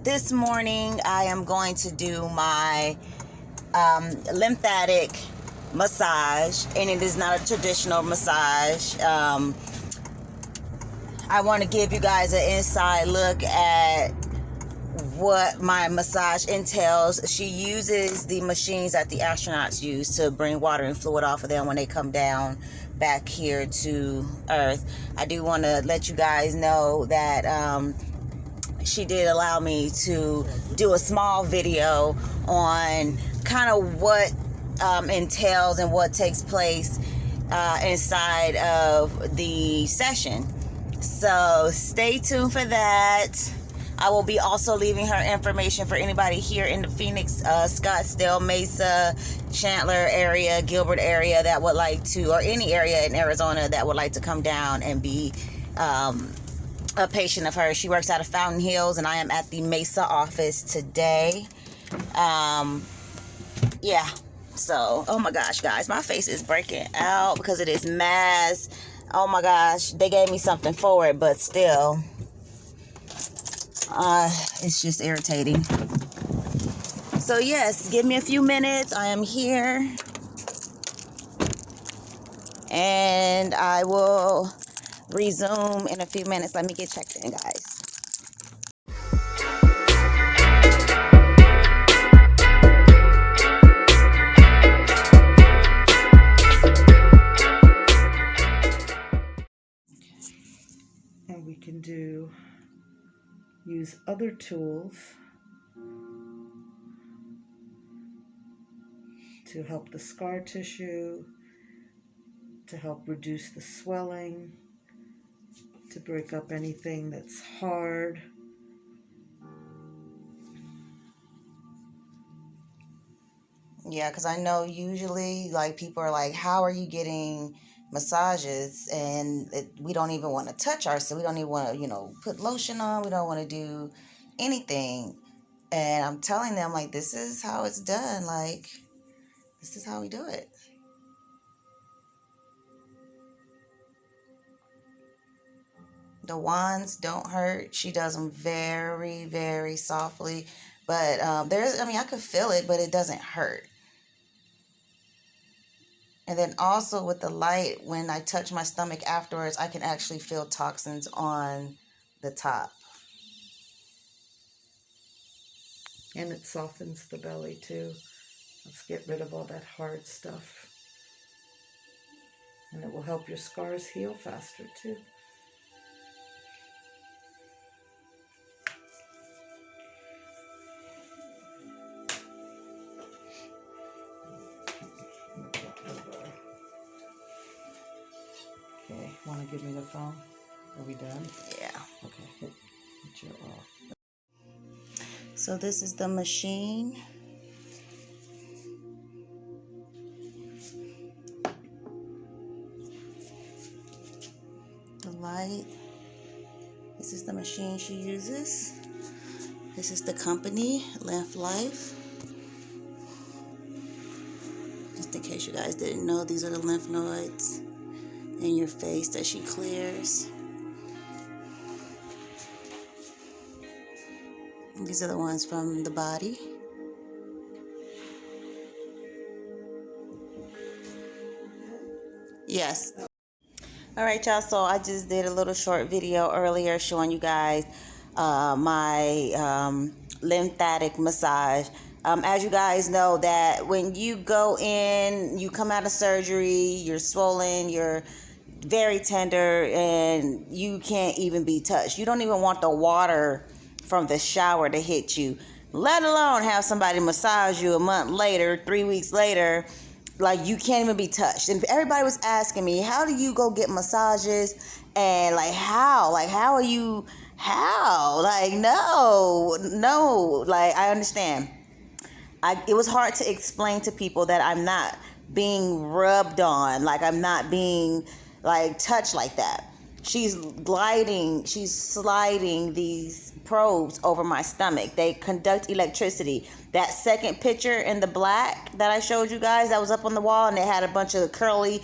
this morning I am going to do my lymphatic massage, and it is not a traditional massage. I want to give you guys an inside look at what my massage entails. She uses the machines that the astronauts use to bring water and fluid off of them when they come down back here to Earth. I do want to let you guys know that she did allow me to do a small video on kind of what entails and what takes place inside of the session. So stay tuned for that. I will be also leaving her information for anybody here in the Phoenix, Scottsdale, Mesa, Chandler area, Gilbert area that would like to, or any area in Arizona that would like to come down and be a patient of hers. She works out of Fountain Hills, and I am at the Mesa office today. Yeah. So, oh my gosh, guys, my face is breaking out because it is mass. Oh my gosh, they gave me something for it, but still, it's just irritating. So yes, give me a few minutes. I am here, and I will resume in a few minutes. Let me get checked in, guys. And we can use other tools to help the scar tissue, to help reduce the swelling, to break up anything that's hard. Yeah, because I know usually, like, people are like, how are you getting massages? And we don't even want to touch ourselves. We don't even want to, put lotion on. We don't want to do anything. And I'm telling them, like, this is how it's done. Like, this is how we do it. The wands don't hurt. She does them very, very softly. But I could feel it, but it doesn't hurt. And then also with the light, when I touch my stomach afterwards, I can actually feel toxins on the top. And it softens the belly too. Let's get rid of all that hard stuff. And it will help your scars heal faster too. Okay, want to give me the phone? Are we done? Yeah. Okay, hit your off. So this is the machine. The light. This is the machine she uses. This is the company, Lymphatic. Just in case you guys didn't know, these are the lymph nodes in your face that she clears. These are the ones from the body. Yes. All right, y'all. So I just did a little short video earlier showing you guys my lymphatic massage. As you guys know, that when you go in, you come out of surgery, you're swollen, you're very tender, and you can't even be touched. You don't even want the water from the shower to hit you, let alone have somebody massage you a month later, 3 weeks later. Like, you can't even be touched. And everybody was asking me, how do you go get massages? And how are you, like, no, like, I understand. It was hard to explain to people that I'm not being rubbed on, like, I'm not being, like, touched like that. She's sliding these probes over my stomach. They conduct electricity. That second picture in the black that I showed you guys that was up on the wall, and it had a bunch of colorful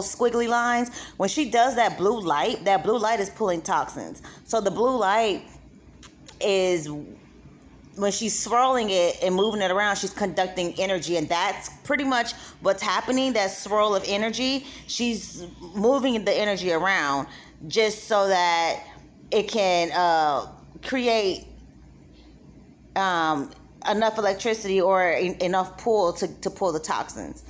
squiggly lines. When she does that blue light is pulling toxins. So the blue light is when she's swirling it and moving it around, she's conducting energy, and that's pretty much what's happening. That swirl of energy, she's moving the energy around just so that it can create enough electricity or enough pull to pull the toxins.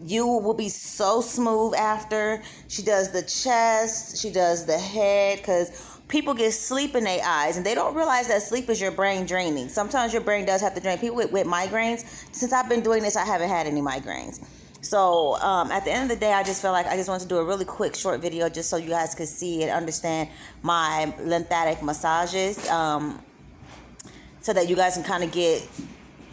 You will be so smooth after. She does the chest, she does the head, because people get sleep in their eyes and they don't realize that sleep is your brain draining. Sometimes your brain does have to drain. People with migraines, since I've been doing this, I haven't had any migraines. So at the end of the day, I just felt like I just wanted to do a really quick short video just so you guys could see and understand my lymphatic massages, so that you guys can kind of get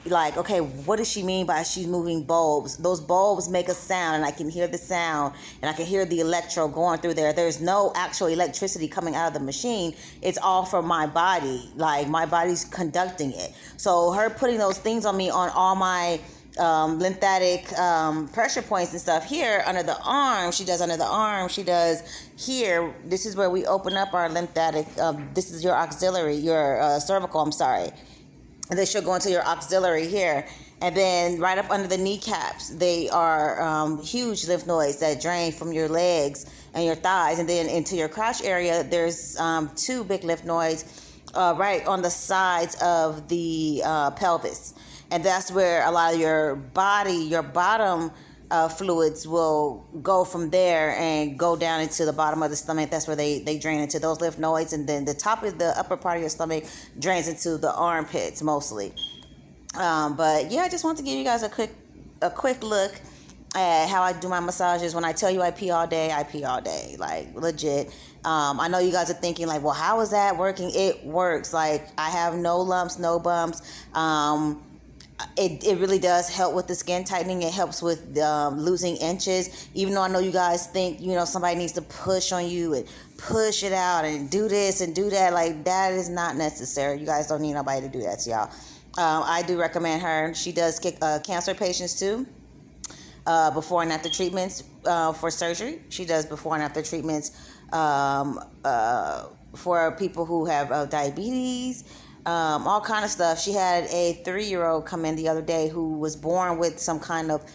like, okay, what does she mean by she's moving bulbs? Those bulbs make a sound, and I can hear the sound, and I can hear the electro going through there. There's no actual electricity coming out of the machine. It's all from my body. Like, my body's conducting it. So her putting those things on me on all my lymphatic pressure points and stuff here under the arm. She does under the arm. She does here. This is where we open up our lymphatic. This is your auxiliary, your cervical, I'm sorry. And then she'll go into your auxiliary here. And then right up under the kneecaps, they are huge lymph nodes that drain from your legs and your thighs. And then into your crotch area, there's 2 big lymph nodes right on the sides of the pelvis. And that's where a lot of your body, your bottom fluids will go from there and go down into the bottom of the stomach. That's where they drain into those lymph nodes. And then the top of the upper part of your stomach drains into the armpits mostly. But yeah, I just want to give you guys a quick look at how I do my massages. When I tell you I pee all day, I pee all day, like legit. I know you guys are thinking like, well, how is that working? It works. Like, I have no lumps, no bumps. It really does help with the skin tightening. It helps with losing inches. Even though I know you guys think, somebody needs to push on you and push it out and do this and do that. Like, that is not necessary. You guys don't need nobody to do that to y'all. I do recommend her. She does cancer patients too. Before and after treatments for surgery. She does before and after treatments for people who have diabetes. All kind of stuff. She had a 3-year-old come in the other day who was born with some kind of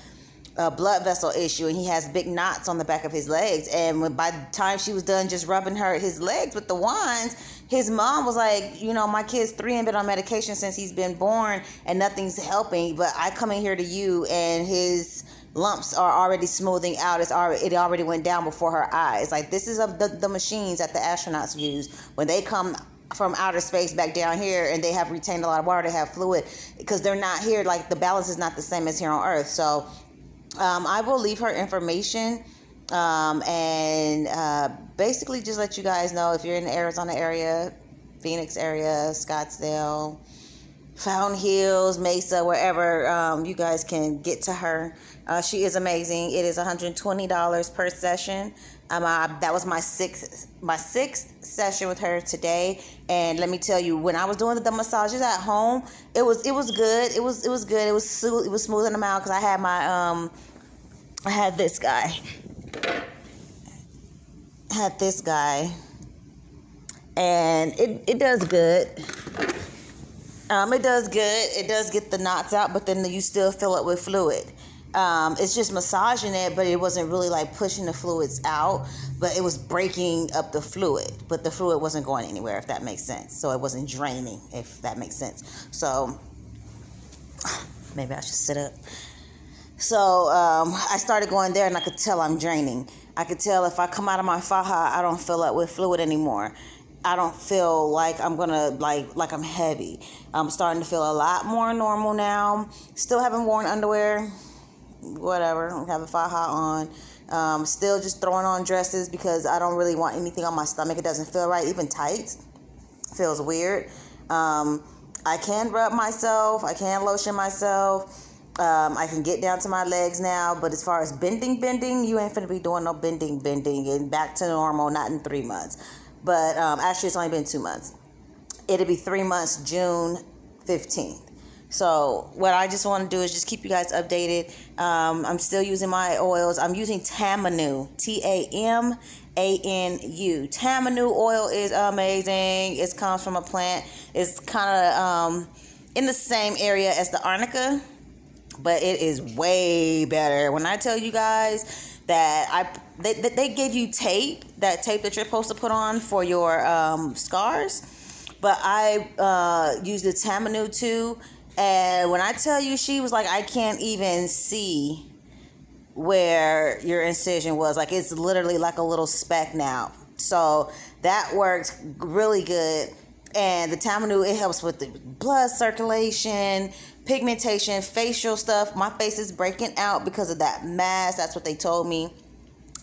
blood vessel issue, and he has big knots on the back of his legs. And by the time she was done just rubbing his legs with the wands, his mom was like, my kid's 3 and been on medication since he's been born, and nothing's helping. But I come in here to you, and his lumps are already smoothing out. It already went down before her eyes. Like, this is the machines that the astronauts use when they come from outer space back down here, and they have retained a lot of water, they have fluid, because they're not here. Like, the balance is not the same as here on Earth. So I will leave her information and basically just let you guys know, if you're in the Arizona area, Phoenix area, Scottsdale, Fountain Hills, Mesa, wherever, you guys can get to her. She is amazing. It is $120 per session. That was my sixth session with her today, and let me tell you, when I was doing the massages at home, it was good. It was good. It was smoothing them out, because I had my I had this guy, and it does good. It does good. It does get the knots out, but then you still fill it with fluid. It's just massaging it, but it wasn't really like pushing the fluids out, but it was breaking up the fluid, but the fluid wasn't going anywhere, if that makes sense. So it wasn't draining, if that makes sense. So maybe I should sit up. So I started going there, and I could tell I'm draining. I could tell if I come out of my faja, I don't fill up with fluid anymore. I don't feel like I'm gonna like I'm heavy. I'm starting to feel a lot more normal now. Still haven't worn underwear. Whatever. I have a faja on. Still just throwing on dresses because I don't really want anything on my stomach. It doesn't feel right. Even tights feels weird. I can rub myself. I can lotion myself. I can get down to my legs now, but as far as bending, you ain't finna be doing no bending, and back to normal, not in 3 months. But actually, it's only been 2 months. It'll be 3 months, June 15th. So what I just want to do is just keep you guys updated. I'm still using my oils. I'm using Tamanu, Tamanu. Tamanu oil is amazing. It comes from a plant. It's kind of in the same area as the arnica, but it is way better. When I tell you guys that they give you tape that you're supposed to put on for your scars, but I used the Tamanu too, and when I tell you, she was like, I can't even see where your incision was. Like, it's literally like a little speck now. So that worked really good. And the Tamanu, it helps with the blood circulation, pigmentation, facial stuff. My face is breaking out because of that mask. That's what they told me.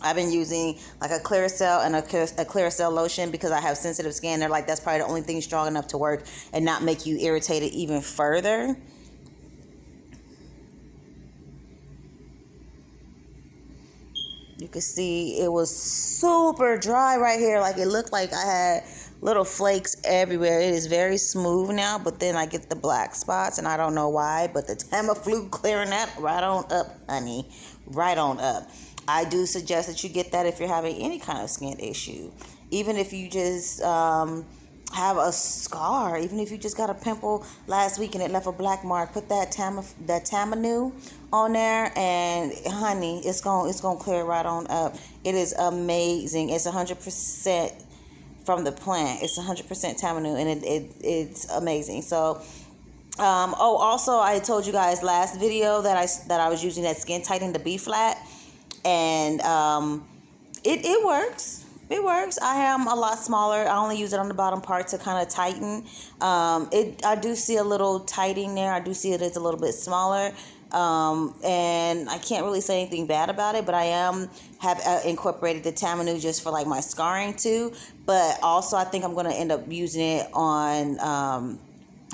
I've been using like a Clearasil and a Clearasil lotion because I have sensitive skin. They're like, that's probably the only thing strong enough to work and not make you irritated even further. You can see it was super dry right here. Like, it looked like I had little flakes everywhere. It is very smooth now, but then I get the black spots and I don't know why, but the Tamiflu clearing that right on up, honey. Right on up. I do suggest that you get that if you're having any kind of skin issue. Even if you just have a scar, even if you just got a pimple last week and it left a black mark, put that Tamanu on there, and honey, it's gonna clear right on up. It is amazing. It's 100% from the plant. It's 100% Tamanu, and it's amazing. So also I told you guys last video that I was using that skin tightening, the B flat, and it works. It works. I am a lot smaller. I only use it on the bottom part to kind of tighten. I do see a little tightening there. I do see it is a little bit smaller. And I can't really say anything bad about it, but I have incorporated the Tamanu just for like my scarring too. But also I think I'm going to end up using it on,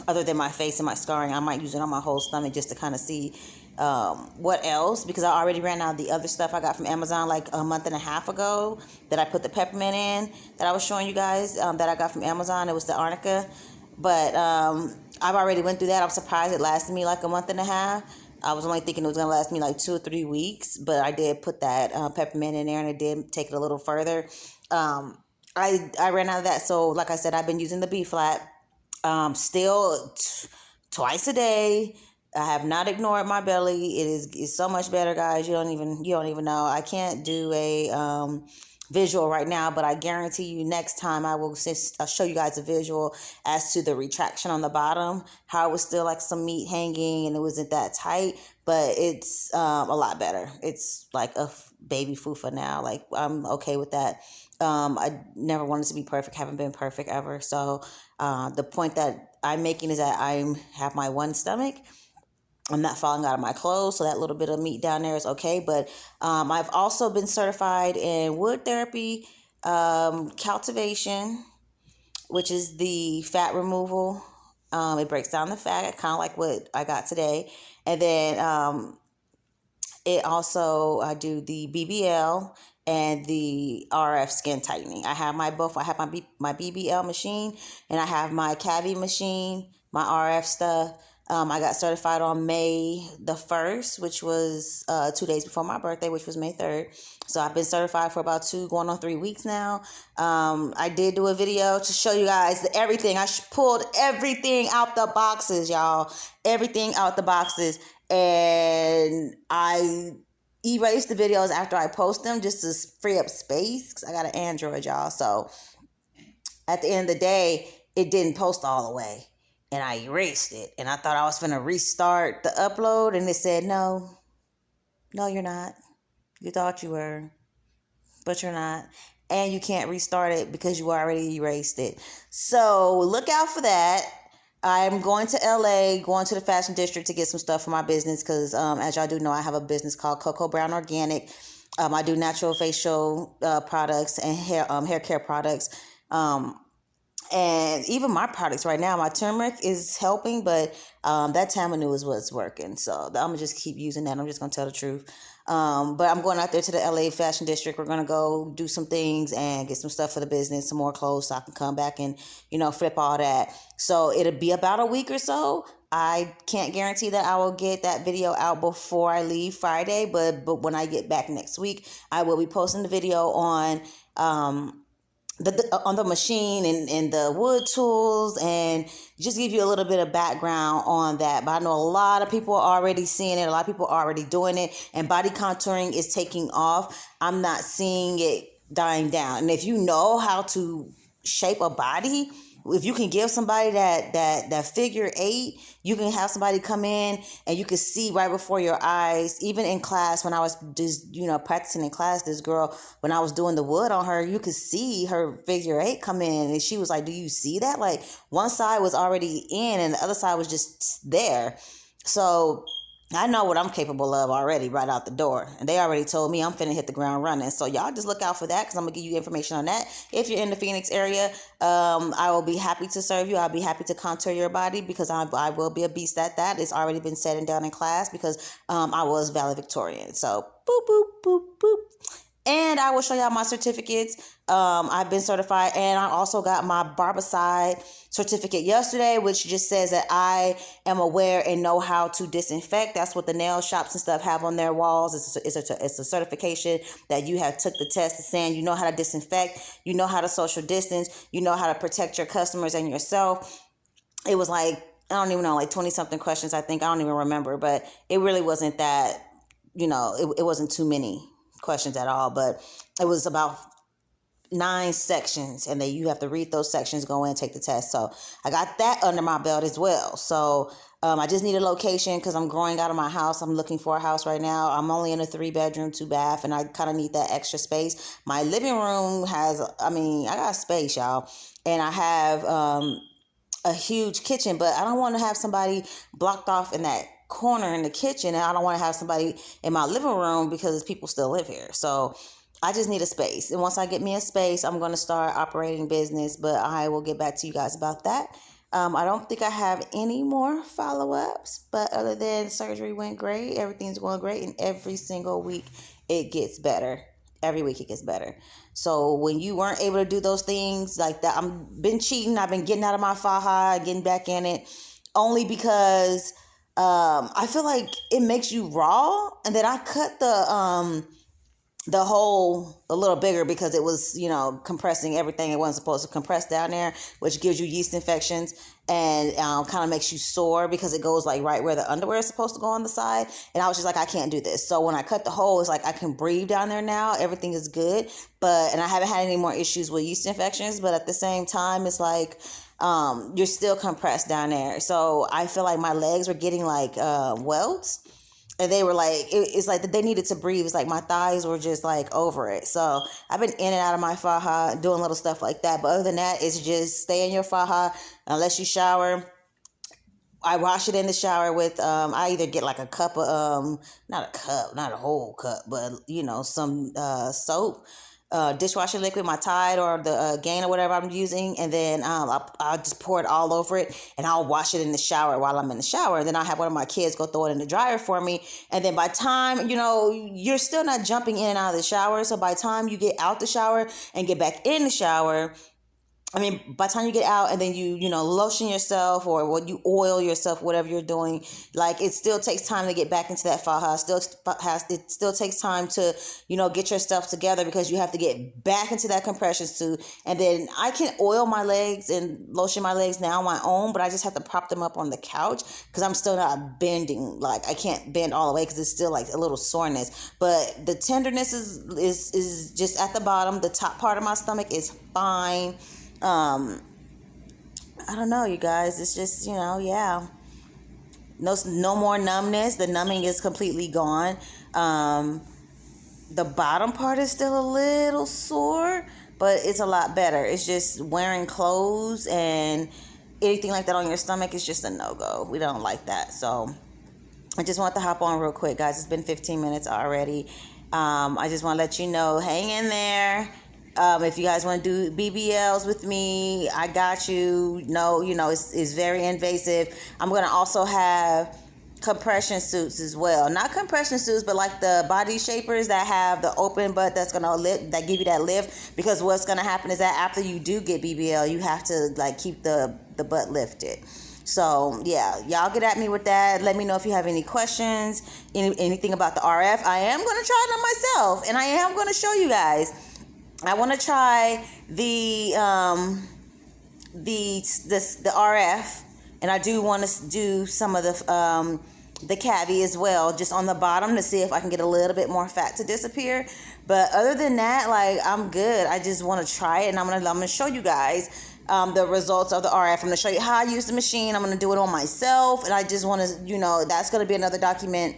other than my face and my scarring, I might use it on my whole stomach just to kind of see what else, because I already ran out of the other stuff I got from Amazon like a month and a half ago that I put the peppermint in that I was showing you guys that I got from Amazon. It was the arnica, but I've already went through that. I'm surprised it lasted me like a month and a half. I was only thinking it was going to last me like 2 or 3 weeks, but I did put that peppermint in there, and it did take it a little further. I ran out of that, so like I said, I've been using the B flat still twice a day. I have not ignored my belly. It's so much better, guys. You don't even know. I can't do a visual right now, but I guarantee you next time I'll show you guys a visual as to the retraction on the bottom, how it was still like some meat hanging and it wasn't that tight, but it's a lot better. It's like a baby fufa now. Like, I'm okay with that. I never wanted to be perfect. Haven't been perfect ever. So the point that I'm making is that I have my one stomach. I'm not falling out of my clothes, so that little bit of meat down there is okay. But I've also been certified in wood therapy, cultivation, which is the fat removal. It breaks down the fat, kind of like what I got today. And then it also, I do the BBL and the RF skin tightening. I have my BBL machine, and I have my Cavi machine, my RF stuff. I got certified on May the 1st, which was 2 days before my birthday, which was May 3rd. So I've been certified for about 2 going on 3 weeks now. I did do a video to show you guys everything. I pulled everything out the boxes, y'all. Everything out the boxes. And I erase the videos after I post them just to free up space, because I got an Android, y'all. So at the end of the day, it didn't post all the way, and I erased it. And I thought I was going to restart the upload, and it said, no, you're not. You thought you were, but you're not. And you can't restart it because you already erased it. So look out for that. I'm going to LA, going to the fashion district to get some stuff for my business because, as y'all do know, I have a business called Coco Brown Organic. I do natural facial products and hair care products. And even my products right now, my turmeric is helping, but that Tamanu is what's working. So I'm going to just keep using that. I'm just going to tell the truth. But I'm going out there to the LA Fashion District. We're going to go do some things and get some stuff for the business, some more clothes so I can come back and, flip all that. So it'll be about a week or so. I can't guarantee that I will get that video out before I leave Friday, but when I get back next week, I will be posting the video on on the machine and the wood tools, and just give you a little bit of background on that. But I know a lot of people are already seeing it. A lot of people are already doing it, and body contouring is taking off. I'm not seeing it dying down. And if you know how to shape a body, if you can give somebody that figure 8, you can have somebody come in and you can see right before your eyes. Even in class, when I was just, practicing in class, this girl, when I was doing the wood on her, you could see her figure 8 come in, and she was like, do you see that? Like, one side was already in and the other side was just there. So I know what I'm capable of already right out the door. And they already told me I'm finna hit the ground running. So y'all just look out for that, because I'm going to give you information on that. If you're in the Phoenix area, I will be happy to serve you. I'll be happy to contour your body, because I will be a beast at that. It's already been said and done in class, because I was valedictorian. So boop, boop, boop, boop. And I will show y'all my certificates. I've been certified, and I also got my Barbicide certificate yesterday, which just says that I am aware and know how to disinfect. That's what the nail shops and stuff have on their walls. It's a certification that you have took the test of saying you know how to disinfect, you know how to social distance, you know how to protect your customers and yourself. It was like, I don't even know, like 20 something questions, I think. I don't even remember, but it really wasn't that, it wasn't too many questions at all, but it was about 9 sections, and then you have to read those sections, go in and take the test. So I got that under my belt as well. So I just need a location, because I'm growing out of my house. I'm looking for a house right now. I'm only in a 3-bedroom, 2-bath, and I kind of need that extra space. My living room I got space, y'all, and I have a huge kitchen, but I don't want to have somebody blocked off in that corner in the kitchen, and I don't want to have somebody in my living room, because people still live here. So I just need a space. And once I get me a space, I'm going to start operating business, but I will get back to you guys about that. I don't think I have any more follow-ups, but other than surgery went great, everything's going great, and every single week it gets better. Every week it gets better. So when you weren't able to do those things like that, I've been cheating. I've been getting out of my faja, getting back in it, only because I feel like it makes you raw. And then I cut the hole a little bigger, because it was, compressing everything it wasn't supposed to compress down there, which gives you yeast infections, and kind of makes you sore, because it goes like right where the underwear is supposed to go on the side. And I was just like, I can't do this. So when I cut the hole, it's like I can breathe down there now. Everything is good. And I haven't had any more issues with yeast infections, but at the same time, it's like, you're still compressed down there. So I feel like my legs were getting like welts. And they were like, it's like that they needed to breathe. It's like my thighs were just like over it. So I've been in and out of my faja, doing little stuff like that. But other than that, it's just stay in your faja unless you shower. I wash it in the shower with, I either get like a cup of, not a whole cup, but, some soap. Dishwasher liquid, my Tide or the Gain or whatever I'm using, and then I'll just pour it all over it, and I'll wash it in the shower while I'm in the shower. And then I'll have one of my kids go throw it in the dryer for me. And then by time, you're still not jumping in and out of the shower. So by the time you get out the shower and get back in the shower, by the time you get out and then you lotion yourself or what you oil yourself, whatever you're doing, like it still takes time to get back into that faja. It still takes time to, get your stuff together, because you have to get back into that compression suit. And then I can oil my legs and lotion my legs now on my own, but I just have to prop them up on the couch, because I'm still not bending. Like I can't bend all the way, because it's still like a little soreness. But the tenderness is just at the bottom. The top part of my stomach is fine. I don't know, you guys. It's just, yeah. No more numbness. The numbing is completely gone. The bottom part is still a little sore, but it's a lot better. It's just wearing clothes and anything like that on your stomach is just a no-go. We don't like that. So I just want to hop on real quick, guys. It's been 15 minutes already. I just want to let you know, hang in there. If you guys want to do BBLs with me, I got you. No, it's very invasive. I'm going to also have compression suits as well. Not compression suits, but like the body shapers that have the open butt that's going to lift, that give you that lift. Because what's going to happen is that after you do get BBL, you have to like keep the butt lifted. So yeah, y'all get at me with that. Let me know if you have any questions, anything about the RF. I am going to try it on myself, and I am going to show you guys. I want to try the RF, and I do want to do some of the cavi as well, just on the bottom, to see if I can get a little bit more fat to disappear. But other than that, like, I'm good. I just want to try it, and I'm gonna show you guys the results of the RF. I'm gonna show you how I use the machine. I'm gonna do it on myself, and I just want to, you know, that's gonna be another document.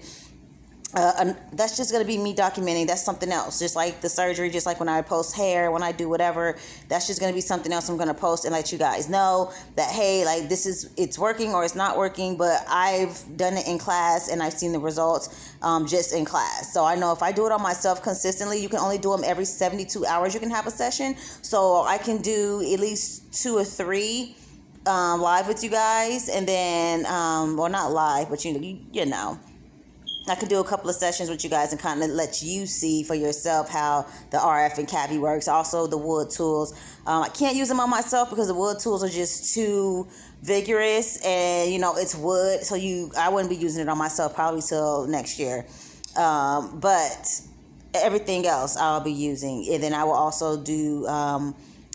That's just going to be me documenting. That's something else. Just like the surgery, just like when I post hair, when I do whatever, that's just going to be something else I'm going to post and let you guys know that, hey, like, it's working or it's not working. But I've done it in class, and I've seen the results just in class. So I know if I do it on myself consistently, you can only do them every 72 hours. You can have a session. So I can do at least 2 or 3 live with you guys. And then, well, not live, but you know. I could do a couple of sessions with you guys and kind of let you see for yourself how the RF and cavi works. Also, the wood tools. I can't use them on myself because the wood tools are just too vigorous, and, you know, it's wood. So I wouldn't be using it on myself probably till next year. But everything else I'll be using. And then I will also do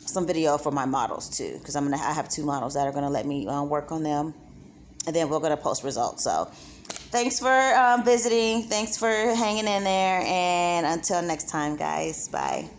some video for my models too, because I have 2 models that are going to let me work on them. And then we're going to post results. So thanks for visiting. Thanks for hanging in there. And until next time, guys. Bye.